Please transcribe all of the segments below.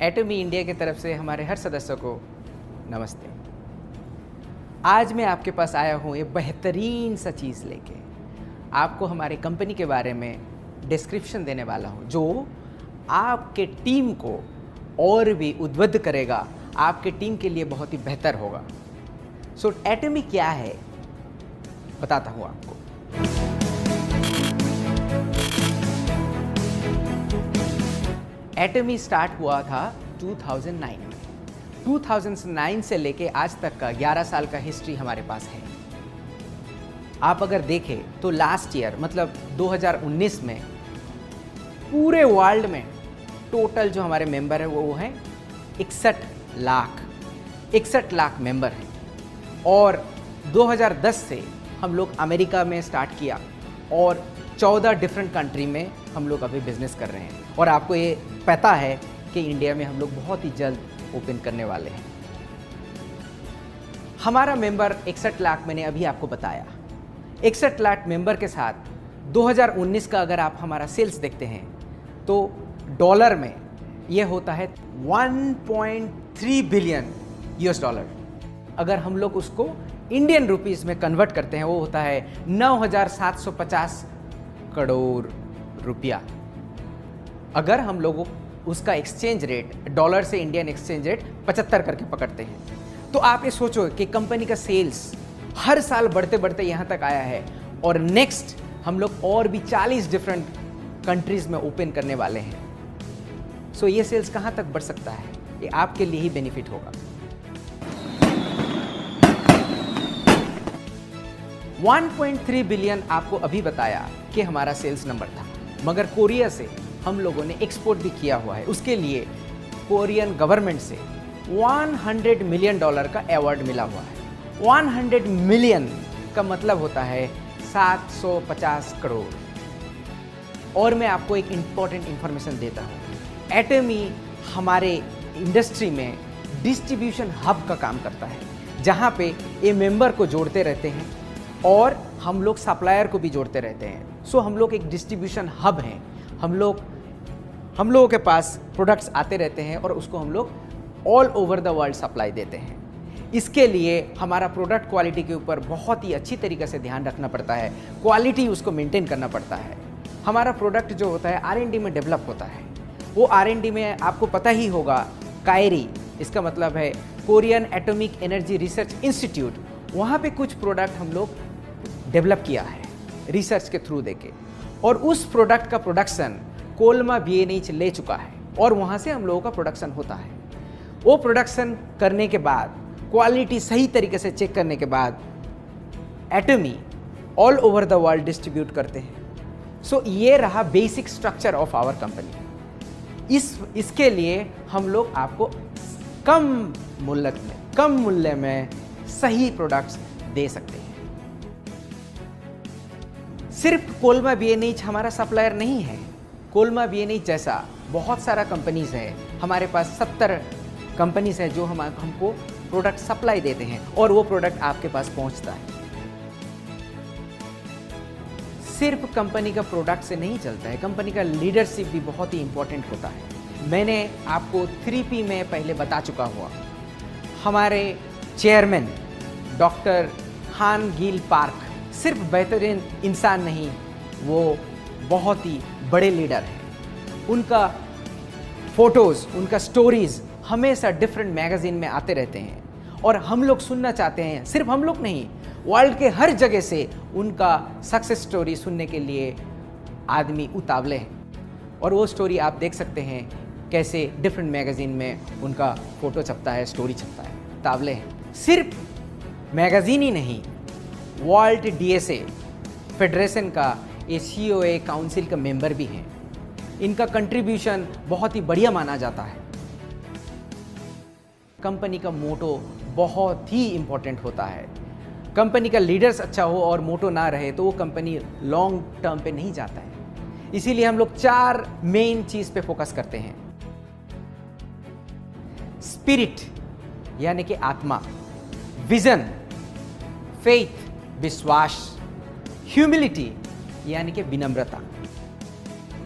एटमी India की तरफ से हमारे हर सदस्यों को नमस्ते। आज मैं आपके पास आया हूँ ये बेहतरीन सा चीज़ लेके, आपको हमारी कंपनी के बारे में डिस्क्रिप्शन देने वाला हूँ जो आपके टीम को और भी उद्बुद्ध करेगा, आपके टीम के लिए बहुत ही बेहतर होगा। सो एटमी क्या है बताता हूँ आपको। एटमी स्टार्ट हुआ था 2009 में। 2009 से लेके आज तक का 11 साल का हिस्ट्री हमारे पास है। आप अगर देखें तो लास्ट ईयर मतलब 2019 में पूरे वर्ल्ड में टोटल जो हमारे मेंबर है वो है 61 लाख मेंबर हैं। और 2010 से हम लोग अमेरिका में स्टार्ट किया और 14 डिफरेंट कंट्री में हम लोग अभी बिजनेस कर रहे हैं। और आपको ये पता है कि इंडिया में हम लोग बहुत ही जल्द ओपन करने वाले हैं। हमारा मेंबर 61 लाख मैंने अभी आपको बताया। 61 लाख मेंबर के साथ 2019 का अगर आप हमारा सेल्स देखते हैं तो डॉलर में ये होता है 1.3 बिलियन यूएस डॉलर। अगर हम लोग उसको इंडियन रुपीस में कन्वर्ट करते हैं वो होता है 9,750 करोड़ रुपया। अगर हम लोग उसका एक्सचेंज रेट डॉलर से इंडियन एक्सचेंज रेट 75 करके पकड़ते हैं तो आप ये सोचो कि कंपनी का सेल्स हर साल बढ़ते बढ़ते यहाँ तक आया है। और नेक्स्ट हम लोग और भी 40 डिफरेंट कंट्रीज में ओपन करने वाले हैं। सो ये सेल्स कहाँ तक बढ़ सकता है, ये आपके लिए ही बेनिफिट होगा। 1.3 बिलियन आपको अभी बताया कि हमारा सेल्स नंबर था, मगर कोरिया से हम लोगों ने एक्सपोर्ट भी किया हुआ है। उसके लिए कोरियन गवर्नमेंट से $100 मिलियन का अवार्ड मिला हुआ है। 100 मिलियन का मतलब होता है 750 करोड़। और मैं आपको एक इम्पॉर्टेंट इंफॉर्मेशन देता हूँ, एटमी हमारे इंडस्ट्री में डिस्ट्रीब्यूशन हब का काम करता है, जहाँ पे ये मेंबर को जोड़ते रहते हैं और हम लोग सप्लायर को भी जोड़ते रहते हैं। सो हम लोग एक डिस्ट्रीब्यूशन हब हैं। हम लोगों के पास प्रोडक्ट्स आते रहते हैं और उसको हम लोग all over the world supply देते हैं। इसके लिए हमारा प्रोडक्ट क्वालिटी के ऊपर बहुत ही अच्छी तरीके से ध्यान रखना पड़ता है, क्वालिटी उसको मेंटेन करना पड़ता है। हमारा प्रोडक्ट जो होता है R&D में डेवलप होता है। वो R&D में आपको पता ही होगा, कायरी इसका मतलब है Korean atomic energy research institute, वहाँ पे कुछ प्रोडक्ट हम लोग डेवलप किया है रिसर्च के थ्रू देके। और उस प्रोडक्ट का प्रोडक्शन कोलमा BNH ले चुका है और वहाँ से हम लोगों का प्रोडक्शन होता है। वो प्रोडक्शन करने के बाद क्वालिटी सही तरीके से चेक करने के बाद एटमी all over the world distribute करते हैं। सो ये रहा basic structure of our company. इसके लिए हम लोग आपको कम मूल्य में सही प्रोडक्ट्स दे सकते हैं। सिर्फ कोलमा BNH हमारा सप्लायर नहीं है। कोलमा BNH जैसा बहुत सारा कंपनीज है। हमारे पास 70 कंपनीज है जो हमको प्रोडक्ट सप्लाई देते हैं और वो प्रोडक्ट आपके पास पहुंचता है। सिर्फ कंपनी का प्रोडक्ट से नहीं चलता है, कंपनी का लीडरशिप भी बहुत ही इंपॉर्टेंट होता है। मैंने आपको 3P में पहले बता चुका हुआ। हमारे चेयरमैन डॉक्टर हान गिल पार्क सिर्फ बेहतरीन इंसान नहीं, वो बहुत ही बड़े लीडर हैं। उनका फोटोज़, उनका स्टोरीज़ हमेशा डिफरेंट मैगज़ीन में आते रहते हैं और हम लोग सुनना चाहते हैं। सिर्फ हम लोग नहीं, वर्ल्ड के हर जगह से उनका सक्सेस स्टोरी सुनने के लिए आदमी उतावले हैं। और वो स्टोरी आप देख सकते हैं कैसे डिफरेंट मैगज़ीन में उनका फ़ोटो छपता है, स्टोरी छपता है, उतावले हैं। सिर्फ मैगज़ीन ही नहीं, वर्ल्ड DSA फेडरेशन का ACOA काउंसिल का मेंबर भी हैं। इनका कंट्रीब्यूशन बहुत ही बढ़िया माना जाता है। कंपनी का मोटो बहुत ही इम्पोर्टेंट होता है। कंपनी का लीडर्स अच्छा हो और मोटो ना रहे तो वो कंपनी लॉन्ग टर्म पे नहीं जाता है। इसीलिए हम लोग 4 मेन चीज़ पे फोकस करते हैं। स्पिरिट यानी कि आत्मा, विजन, फेथ विश्वास, ह्यूमिलिटी यानी कि विनम्रता।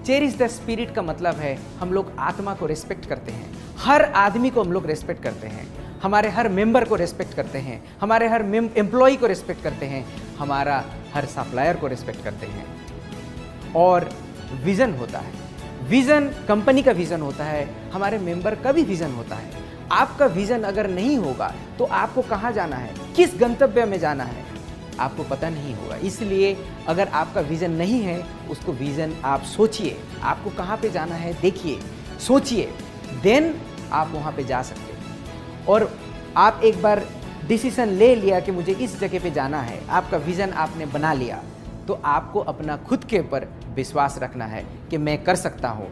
चेरिश द स्पिरिट का मतलब है हम लोग आत्मा को रिस्पेक्ट करते हैं, हर आदमी को हम लोग रिस्पेक्ट करते हैं, हमारे हर मेंबर को रिस्पेक्ट करते हैं, हमारे हर एम्प्लॉय को रिस्पेक्ट करते हैं, हमारा हर सप्लायर को रिस्पेक्ट करते हैं। और विज़न होता है, विज़न कंपनी का विज़न होता है, हमारे मेंबर का भी विज़न होता है। आपका विज़न अगर नहीं होगा तो आपको कहाँ जाना है, किस गंतव्य में जाना है, आपको पता नहीं होगा। इसलिए अगर आपका विज़न नहीं है, उसको विज़न आप सोचिए, आपको कहाँ पे जाना है देखिए, सोचिए, देन आप वहाँ पे जा सकते हैं। और आप एक बार डिसीजन ले लिया कि मुझे इस जगह पे जाना है, आपका विज़न आपने बना लिया, तो आपको अपना खुद के ऊपर विश्वास रखना है कि मैं कर सकता हूँ।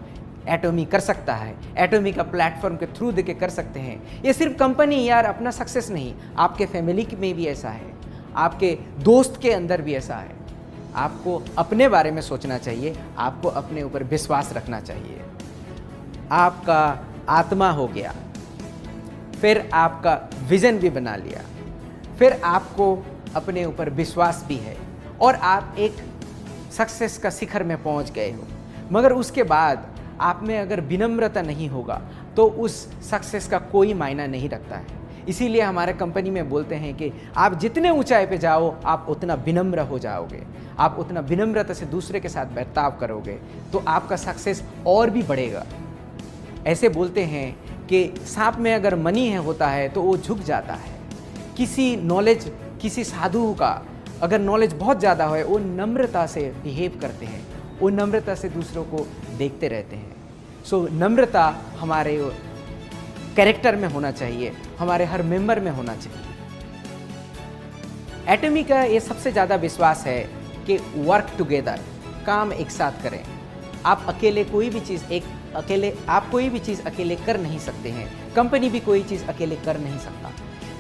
एटॉमी कर सकता है, एटॉमी का प्लेटफॉर्म के थ्रू देके कर सकते हैं। ये सिर्फ कंपनी यार अपना सक्सेस नहीं, आपके फैमिली में भी ऐसा है, आपके दोस्त के अंदर भी ऐसा है। आपको अपने बारे में सोचना चाहिए, आपको अपने ऊपर विश्वास रखना चाहिए। आपका आत्मा हो गया, फिर आपका विज़न भी बना लिया, फिर आपको अपने ऊपर विश्वास भी है और आप एक सक्सेस का शिखर में पहुंच गए हो। मगर उसके बाद आप में अगर विनम्रता नहीं होगा तो उस सक्सेस का कोई मायना नहीं रखता है। इसीलिए हमारे कंपनी में बोलते हैं कि आप जितने ऊंचाई पे जाओ आप उतना विनम्र हो जाओगे, आप उतना विनम्रता से दूसरे के साथ बर्ताव करोगे तो आपका सक्सेस और भी बढ़ेगा। ऐसे बोलते हैं कि सांप में अगर मनी होता है तो वो झुक जाता है। किसी साधु का अगर नॉलेज बहुत ज़्यादा है, वो नम्रता से बिहेव करते हैं, वो नम्रता से दूसरों को देखते रहते हैं। सो नम्रता हमारे कैरेक्टर में होना चाहिए, हमारे हर मेंबर में होना चाहिए। एटॉमी का ये सबसे ज़्यादा विश्वास है कि वर्क टुगेदर, काम एक साथ करें। आप अकेले कोई भी चीज़ अकेले कर नहीं सकते हैं, कंपनी भी कोई चीज़ अकेले कर नहीं सकता।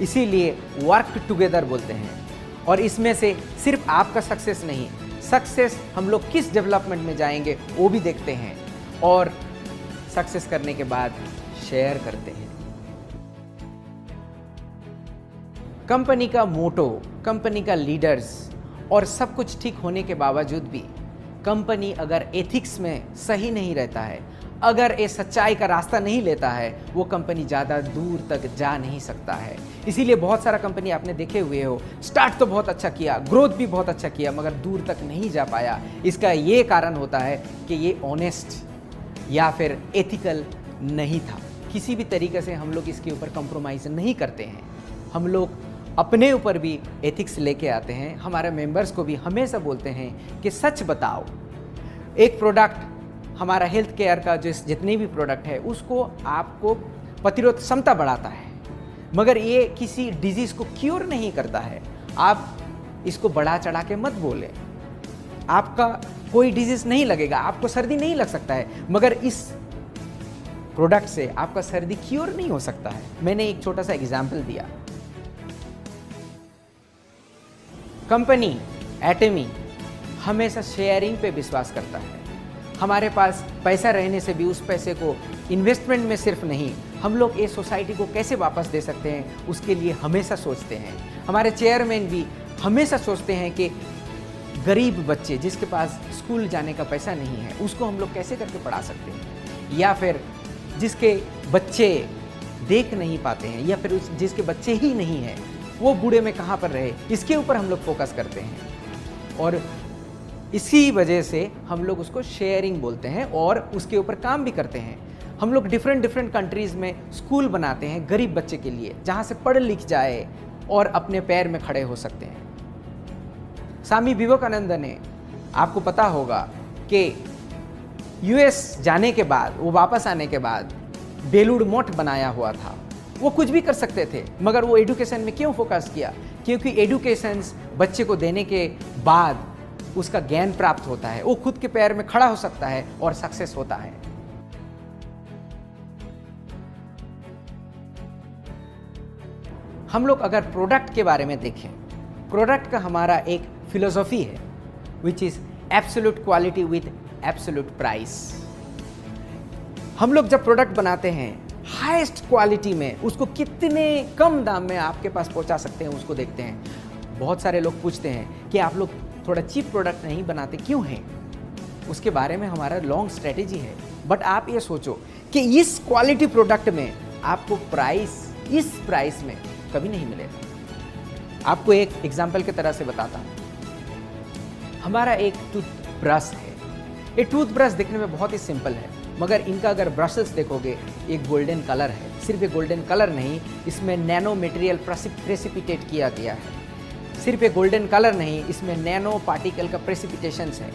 इसीलिए वर्क टुगेदर बोलते हैं। और इसमें से सिर्फ आपका सक्सेस नहीं, सक्सेस हम लोग किस डेवलपमेंट में जाएंगे वो भी देखते हैं और सक्सेस करने के बाद शेयर करते हैं। कंपनी का मोटो, कंपनी का लीडर्स और सब कुछ ठीक होने के बावजूद भी कंपनी अगर एथिक्स में सही नहीं रहता है, अगर ये सच्चाई का रास्ता नहीं लेता है, वो कंपनी ज़्यादा दूर तक जा नहीं सकता है। इसीलिए बहुत सारा कंपनी आपने देखे हुए हो, स्टार्ट तो बहुत अच्छा किया, ग्रोथ भी बहुत अच्छा किया, मगर दूर तक नहीं जा पाया। इसका ये कारण होता है कि ये ऑनेस्ट या फिर एथिकल नहीं था। किसी भी तरीके से हम लोग इसके ऊपर कंप्रोमाइज़ नहीं करते हैं, हम लोग अपने ऊपर भी एथिक्स लेके आते हैं। हमारे मेंबर्स को भी हमेशा बोलते हैं कि सच बताओ। एक प्रोडक्ट, हमारा हेल्थ केयर का जितने भी प्रोडक्ट है उसको आपको प्रतिरोध क्षमता बढ़ाता है, मगर ये किसी डिजीज़ को क्योर नहीं करता है। आप इसको बढ़ा चढ़ा के मत बोलें। आपका कोई डिजीज़ नहीं लगेगा, आपको सर्दी नहीं लग सकता है, मगर इस प्रोडक्ट से आपका सर्दी क्योर नहीं हो सकता है। मैंने एक छोटा सा एग्जाम्पल दिया। कंपनी एटॉमी हमेशा शेयरिंग पे विश्वास करता है। हमारे पास पैसा रहने से भी उस पैसे को इन्वेस्टमेंट में सिर्फ नहीं, हम लोग ये सोसाइटी को कैसे वापस दे सकते हैं उसके लिए हमेशा सोचते हैं। हमारे चेयरमैन भी हमेशा सोचते हैं कि गरीब बच्चे जिसके पास स्कूल जाने का पैसा नहीं है उसको हम लोग कैसे करके पढ़ा सकते हैं, या फिर जिसके बच्चे देख नहीं पाते हैं, या फिर जिसके बच्चे ही नहीं हैं वो बूढ़े में कहाँ पर रहे, इसके ऊपर हम लोग फोकस करते हैं। और इसी वजह से हम लोग उसको शेयरिंग बोलते हैं और उसके ऊपर काम भी करते हैं। हम लोग डिफरेंट कंट्रीज़ में स्कूल बनाते हैं गरीब बच्चे के लिए, जहाँ से पढ़ लिख जाए और अपने पैर में खड़े हो सकते हैं। स्वामी विवेकानंद ने, आपको पता होगा कि यूएस जाने के बाद, वो वापस आने के बाद बेलूर मठ बनाया हुआ था। वो कुछ भी कर सकते थे, मगर वो एजुकेशन में क्यों फोकस किया? क्योंकि एजुकेशन बच्चे को देने के बाद उसका ज्ञान प्राप्त होता है, वो खुद के पैर में खड़ा हो सकता है और सक्सेस होता है। हम लोग अगर प्रोडक्ट के बारे में देखें, प्रोडक्ट का हमारा एक फिलोसॉफी है which is absolute quality with absolute price. हम लोग जब प्रोडक्ट बनाते हैं हाईएस्ट क्वालिटी में उसको कितने कम दाम में आपके पास पहुंचा सकते हैं उसको देखते हैं। बहुत सारे लोग पूछते हैं कि आप लोग थोड़ा चीप प्रोडक्ट नहीं बनाते क्यों हैं? उसके बारे में हमारा लॉन्ग स्ट्रेटेजी है। बट आप ये सोचो कि इस क्वालिटी प्रोडक्ट में आपको प्राइस इस प्राइस में कभी नहीं मिलेगा। आपको एक एग्जांपल की तरह से बताता हूँ। हमारा एक टूथब्रश है। ये टूथब्रश दिखने में बहुत ही सिंपल है, मगर इनका अगर ब्रशेस देखोगे एक गोल्डन कलर है। सिर्फ एक गोल्डन कलर नहीं, इसमें नैनो मटेरियल प्रेसिपिटेट किया गया है। सिर्फ एक गोल्डन कलर नहीं, इसमें नैनो पार्टिकल का प्रेसिपिटेशंस है,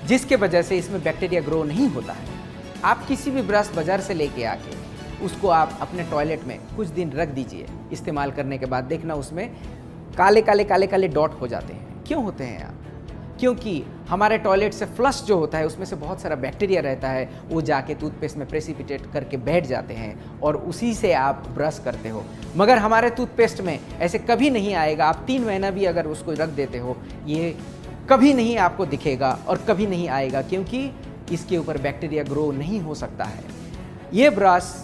जिसके वजह से इसमें बैक्टीरिया ग्रो नहीं होता है। आप किसी भी ब्रश बाजार से लेके आके उसको आप अपने टॉयलेट में कुछ दिन रख दीजिए। इस्तेमाल करने के बाद देखना उसमें काले काले डॉट हो जाते हैं। क्यों होते हैं आप? क्योंकि हमारे टॉयलेट से फ्लश जो होता है उसमें से बहुत सारा बैक्टीरिया रहता है, वो जाके टूथपेस्ट में प्रेसिपिटेट करके बैठ जाते हैं और उसी से आप ब्रश करते हो। मगर हमारे टूथपेस्ट में ऐसे कभी नहीं आएगा। आप 3 महीना भी अगर उसको रख देते हो, ये कभी नहीं आपको दिखेगा और कभी नहीं आएगा, क्योंकि इसके ऊपर बैक्टीरिया ग्रो नहीं हो सकता है। ये ब्रश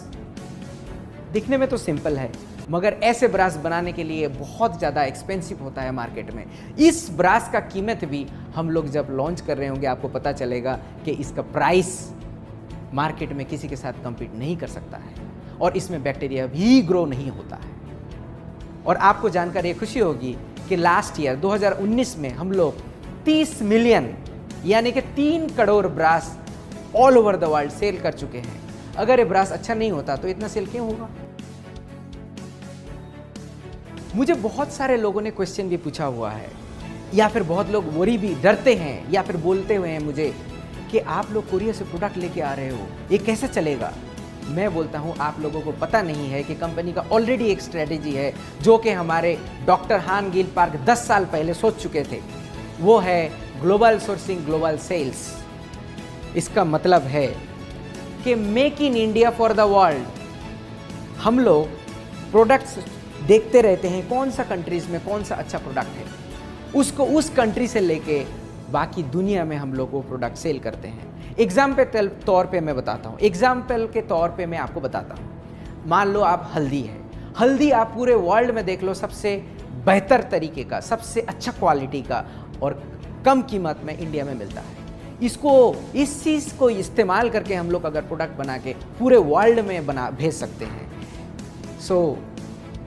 दिखने में तो सिंपल है, मगर ऐसे ब्रश बनाने के लिए बहुत ज़्यादा एक्सपेंसिव होता है मार्केट में। इस ब्रश का कीमत भी हम लोग जब लॉन्च कर रहे होंगे आपको पता चलेगा कि इसका प्राइस मार्केट में किसी के साथ कम्पीट नहीं कर सकता है और इसमें बैक्टीरिया भी ग्रो नहीं होता है। और आपको जानकर ये खुशी होगी कि लास्ट ईयर 2019 में हम लोग 30 मिलियन यानी कि 3 crore brush all over the world sell कर चुके हैं। अगर ये ब्रश अच्छा नहीं होता तो इतना सेल क्यों होगा? मुझे बहुत सारे लोगों ने क्वेश्चन भी पूछा हुआ है, या फिर बहुत लोग वरी भी डरते हैं या फिर बोलते हुए हैं मुझे कि आप लोग कोरिया से प्रोडक्ट लेके आ रहे हो, ये कैसे चलेगा? मैं बोलता हूँ आप लोगों को पता नहीं है कि कंपनी का ऑलरेडी एक स्ट्रेटेजी है जो कि हमारे डॉक्टर हान गिल पार्क 10 साल पहले सोच चुके थे। वो है ग्लोबल सोर्सिंग ग्लोबल सेल्स। इसका मतलब है कि make in India for the world. हम लोग प्रोडक्ट्स देखते रहते हैं कौन सा कंट्रीज में कौन सा अच्छा प्रोडक्ट है, उसको उस कंट्री से लेके बाकी दुनिया में हम लोग वो प्रोडक्ट सेल करते हैं। एग्जाम्पल तौर पे मैं बताता हूँ, एग्जाम्पल के तौर पे मैं आपको बताता हूँ। मान लो आप हल्दी है, हल्दी आप पूरे वर्ल्ड में देख लो सबसे बेहतर तरीके का, सबसे अच्छा क्वालिटी का और कम कीमत में इंडिया में मिलता है। इस चीज़ को इस्तेमाल करके हम लोग अगर प्रोडक्ट बना के पूरे वर्ल्ड में भेज सकते हैं। सो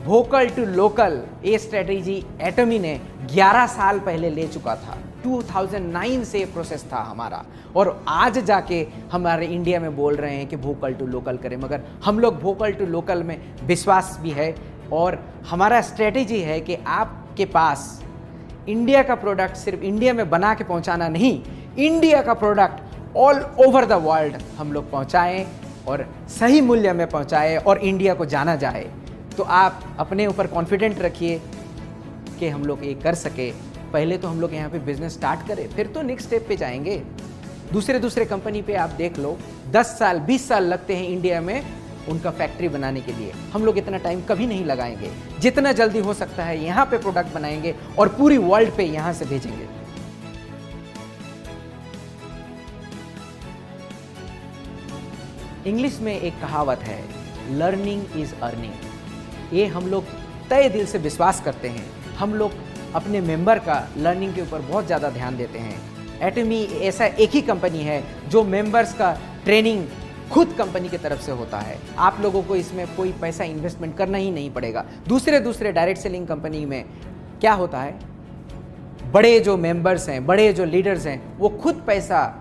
वोकल टू लोकल ये स्ट्रेटेजी एटमी ने 11 साल पहले ले चुका था। 2009 से प्रोसेस था हमारा, और आज जाके हमारे इंडिया में बोल रहे हैं कि वोकल टू लोकल करें। मगर हम लोग वोकल टू लोकल में विश्वास भी है और हमारा स्ट्रेटेजी है कि आपके पास इंडिया का प्रोडक्ट सिर्फ इंडिया में बना के पहुंचाना नहीं, इंडिया का product all over the world हम लोग पहुंचाएं और सही मूल्य में पहुंचाएं और इंडिया को जाना जाए। तो आप अपने ऊपर कॉन्फिडेंट रखिए कि हम लोग ये कर सके। पहले तो हम लोग यहाँ पे बिजनेस स्टार्ट करें, फिर तो नेक्स्ट स्टेप पे जाएंगे। दूसरे कंपनी पे आप देख लो 10 साल 20 साल लगते हैं इंडिया में उनका फैक्ट्री बनाने के लिए। हम लोग इतना टाइम कभी नहीं लगाएंगे। जितना जल्दी हो सकता है यहाँ पे प्रोडक्ट बनाएंगे और पूरी वर्ल्ड पे यहाँ से भेजेंगे। इंग्लिश में एक कहावत है, लर्निंग इज अर्निंग। ये हम लोग तय दिल से विश्वास करते हैं। हम लोग अपने मेंबर का लर्निंग के ऊपर बहुत ज़्यादा ध्यान देते हैं। एटमी ऐसा एक ही कंपनी है जो मेंबर्स का ट्रेनिंग खुद कंपनी की तरफ से होता है। आप लोगों को इसमें कोई पैसा इन्वेस्टमेंट करना ही नहीं पड़ेगा। दूसरे डायरेक्ट सेलिंग कंपनी में क्या होता है, बड़े जो मेंबर्स हैं, बड़े जो लीडर्स हैं, वो खुद पैसा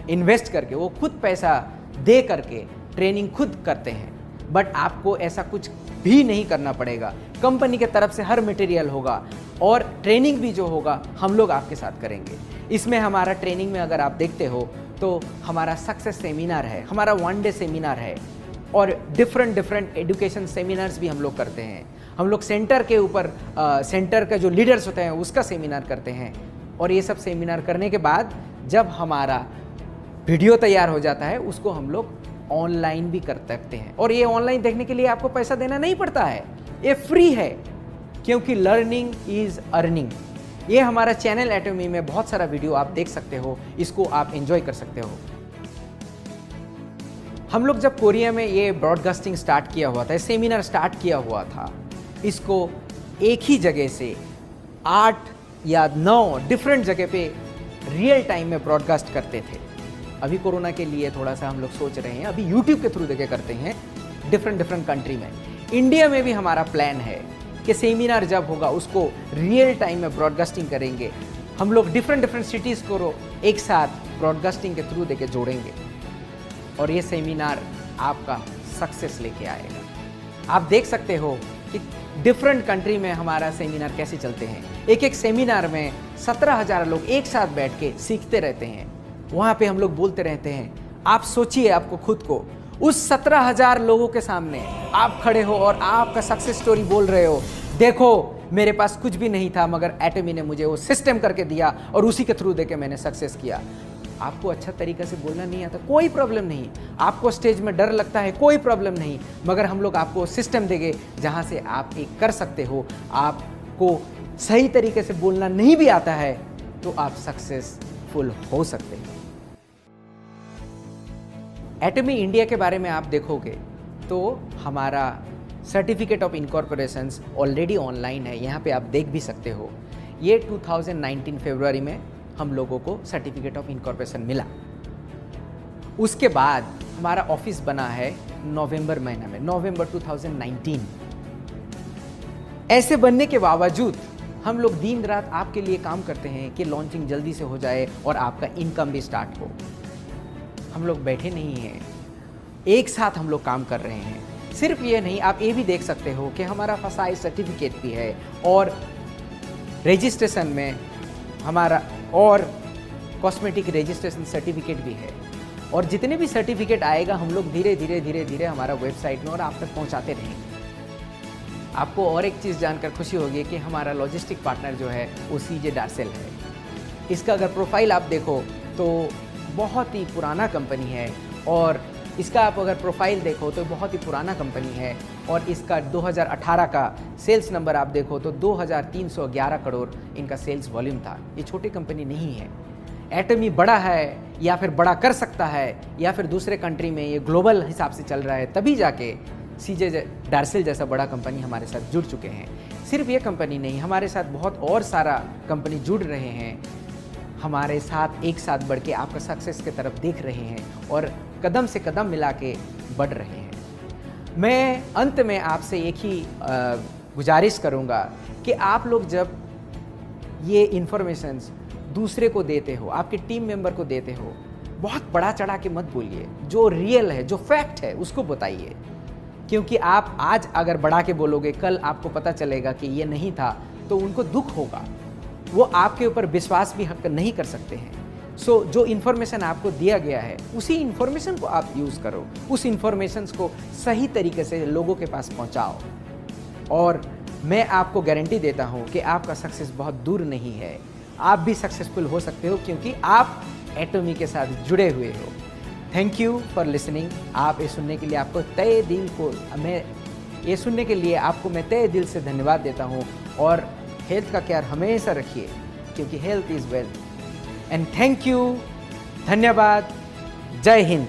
इन्वेस्ट करके, वो खुद पैसा दे करके ट्रेनिंग खुद करते हैं। बट आपको ऐसा कुछ भी नहीं करना पड़ेगा। कंपनी के तरफ से हर मटेरियल होगा और ट्रेनिंग भी जो होगा हम लोग आपके साथ करेंगे। इसमें हमारा ट्रेनिंग में अगर आप देखते हो तो हमारा सक्सेस सेमिनार है, हमारा 1 डे सेमिनार है और डिफरेंट एजुकेशन सेमिनार्स भी हम लोग करते हैं। हम लोग सेंटर के ऊपर सेंटर का जो लीडर्स होते हैं उसका सेमिनार करते हैं। और ये सब सेमिनार करने के बाद जब हमारा वीडियो तैयार हो जाता है उसको हम लोग ऑनलाइन भी कर सकते हैं। और ये ऑनलाइन देखने के लिए आपको पैसा देना नहीं पड़ता है, ये फ्री है, क्योंकि लर्निंग इज अर्निंग। ये हमारा चैनल एटमी में बहुत सारा वीडियो आप देख सकते हो, इसको आप एंजॉय कर सकते हो। हम लोग जब कोरिया में ये ब्रॉडकास्टिंग स्टार्ट किया हुआ था, सेमिनार स्टार्ट किया हुआ था, इसको एक ही जगह से 8 या 9 डिफरेंट जगह पे रियल टाइम में ब्रॉडकास्ट करते थे। अभी कोरोना के लिए थोड़ा सा हम लोग सोच रहे हैं, अभी यूट्यूब के थ्रू देके करते हैं डिफरेंट कंट्री में। इंडिया में भी हमारा प्लान है कि सेमिनार जब होगा उसको रियल टाइम में ब्रॉडकास्टिंग करेंगे। हम लोग डिफरेंट सिटीज़ को एक साथ ब्रॉडकास्टिंग के थ्रू देके जोड़ेंगे और ये सेमिनार आपका सक्सेस लेके आएगा। आप देख सकते हो कि डिफरेंट कंट्री में हमारा सेमिनार कैसे चलते हैं। एक सेमिनार में 17,000 लोग एक साथ बैठ के सीखते रहते हैं। वहाँ पे हम लोग बोलते रहते हैं। आप सोचिए आपको खुद को उस 17,000 लोगों के सामने आप खड़े हो और आपका सक्सेस स्टोरी बोल रहे हो, देखो मेरे पास कुछ भी नहीं था मगर एटमी ने मुझे वो सिस्टम करके दिया और उसी के थ्रू देके मैंने सक्सेस किया। आपको अच्छा तरीका से बोलना नहीं आता, कोई प्रॉब्लम नहीं। आपको स्टेज में डर लगता है, कोई प्रॉब्लम नहीं, मगर हम लोग आपको सिस्टम देंगे जहाँ से आप एक कर सकते हो। आपको सही तरीके से बोलना नहीं भी आता है तो आप सक्सेसफुल हो सकते हैं। एटमी इंडिया के बारे में आप देखोगे तो हमारा सर्टिफिकेट ऑफ इनकॉर्पोरेशंस ऑलरेडी ऑनलाइन है, यहाँ पे आप देख भी सकते हो। ये 2019 फरवरी में हम लोगों को सर्टिफिकेट ऑफ इनकॉर्पोरेशन मिला। उसके बाद हमारा ऑफिस बना है नवंबर महीना में, नवंबर 2019। ऐसे बनने के बावजूद हम लोग दिन रात आपके लिए काम करते हैं कि लॉन्चिंग जल्दी से हो जाए और आपका इनकम भी स्टार्ट हो। हम लोग बैठे नहीं हैं, एक साथ हम लोग काम कर रहे हैं। सिर्फ ये नहीं, आप ये भी देख सकते हो कि हमारा फसाई सर्टिफिकेट भी है और रजिस्ट्रेशन में हमारा और कॉस्मेटिक रजिस्ट्रेशन सर्टिफिकेट भी है। और जितने भी सर्टिफिकेट आएगा हम लोग धीरे धीरे हमारा वेबसाइट में और आप तक पहुंचाते रहेंगे। आपको और एक चीज़ जानकर खुशी होगी कि हमारा लॉजिस्टिक पार्टनर जो है वो सीजे डार्सेल है। इसका अगर प्रोफाइल आप देखो तो बहुत ही पुराना कंपनी है और इसका आप अगर प्रोफाइल देखो तो बहुत ही पुराना कंपनी है और इसका 2018 का सेल्स नंबर आप देखो तो 2311 करोड़ इनका सेल्स वॉल्यूम था। ये छोटी कंपनी नहीं है। एटमी बड़ा है या फिर बड़ा कर सकता है या फिर दूसरे कंट्री में ये ग्लोबल हिसाब से चल रहा है, तभी जाके सीजे डार्सेल जैसा बड़ा कंपनी हमारे साथ जुड़ चुके हैं। सिर्फ ये कंपनी नहीं, हमारे साथ बहुत और सारा कंपनी जुड़ रहे हैं, हमारे साथ एक साथ बढ़ के आपका सक्सेस की तरफ देख रहे हैं और कदम से कदम मिला के बढ़ रहे हैं। मैं अंत में आपसे एक ही गुजारिश करूंगा कि आप लोग जब ये इन्फॉर्मेशंस दूसरे को देते हो, आपके टीम मेंबर को देते हो, बहुत बड़ा चढ़ा के मत बोलिए। जो रियल है, जो फैक्ट है उसको बताइए, क्योंकि आप आज अगर बढ़ा के बोलोगे, कल आपको पता चलेगा कि ये नहीं था तो उनको दुख होगा, वो आपके ऊपर विश्वास भी हक नहीं कर सकते हैं। सो जो इन्फॉर्मेशन आपको दिया गया है उसी इन्फॉर्मेशन को आप यूज़ करो, उस इन्फॉर्मेशन को सही तरीके से लोगों के पास पहुंचाओ और मैं आपको गारंटी देता हूं कि आपका सक्सेस बहुत दूर नहीं है। आप भी सक्सेसफुल हो सकते हो क्योंकि आप एटमी के साथ जुड़े हुए हो। Thank you for listening. आप ये सुनने के लिए आपको तय दिल को मैं तय दिल से धन्यवाद देता हूँ और हेल्थ का केयर हमेशा रखिए क्योंकि health is wealth. And thank you, धन्यवाद, जय हिंद।